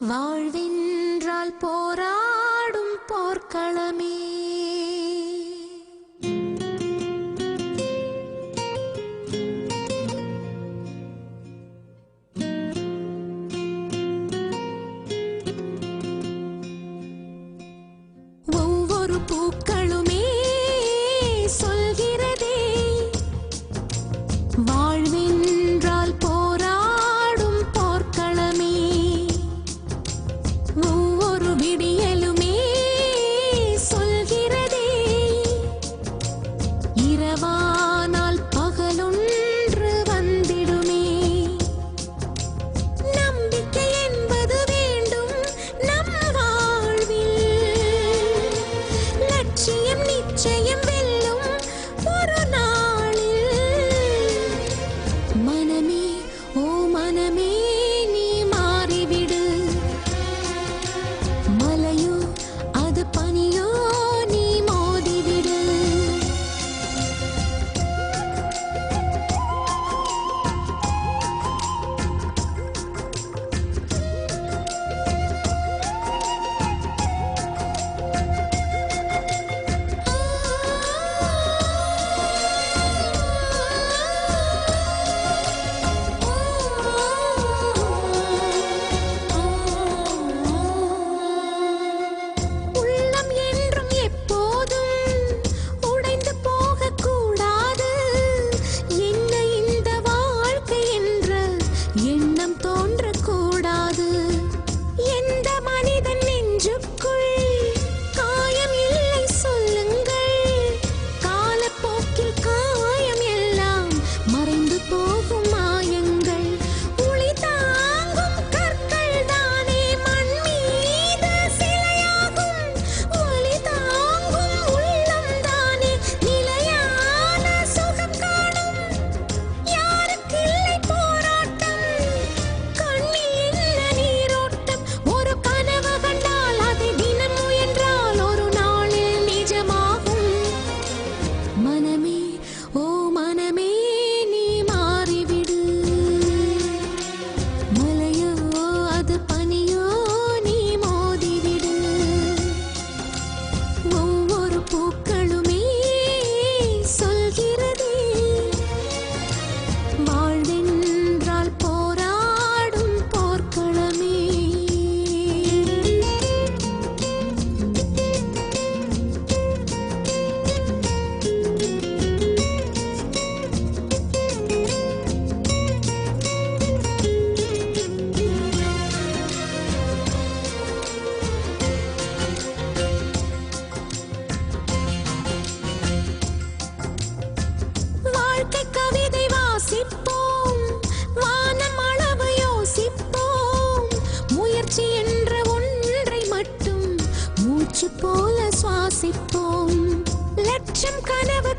வாழ்வென்றால் போராடும் போர்க்களமே. ஒவ்வொரு பூக்களுமே சொல்கிறதே வாழ்வென்றால் போராடும் போர்க்களமே. ஒவ்வொரு விடியலுமே சொல்கிறதே இரவானால் பகலொன்று வந்திடுமே. நம்பிக்கை என்பது வேண்டும் நம் வாழ்வில். லட்சியம் நிச்சயம் வெல்லும் ஒரு நாளில். மனமே ஓ மனமே நீ மாறிவிடு. மலையோ அது பனியோ நீ மோதிவிடு. உள்ளம் என்றும் எப்போதும் உடைந்து போகக்கூடாது. என்ன இந்த வாழ்க்கை என்ற எண்ணம் தோன்றக்கூடாது. எந்த மனிதன் நெஞ்சுக்குள் காயம் இல்லை சொல்லுங்கள். காலப்போக்கில் காயம் எல்லாம் மறைந்து போகும் மாயங்கள். ஒளி தாங்கும் கற்கள் தானே மண் மீது சிலையாகும். ஒளி தாங்கும் உள்ளம் தானே நிலையான சுகம் காணும். யாருக்கில்லை போராட்டம் கண்ணில் என்ன நீரோட்டம். ஒரு கனவு கண்டால் அதை தினம் முயன்றால் ஒரு நாளில் நிஜமாகும். மனமே ஓ மனமே நீ மாறிவிடு. மலையோ அது பனியோ நீ மோதிவிடு. ஒவ்வொரு பூக்களுமே சொல்கிறதே வாழ்வென்றால் போராடும் போர்க்களமே. வாழ்க்கை கவிதை வாசிப்போம். வானம் அளவு யோசிப்போம். முயற்சி என்ற ஒன்றை மட்டும் மூச்சு போல சுவாசிப்போம். லட்சம் கனவு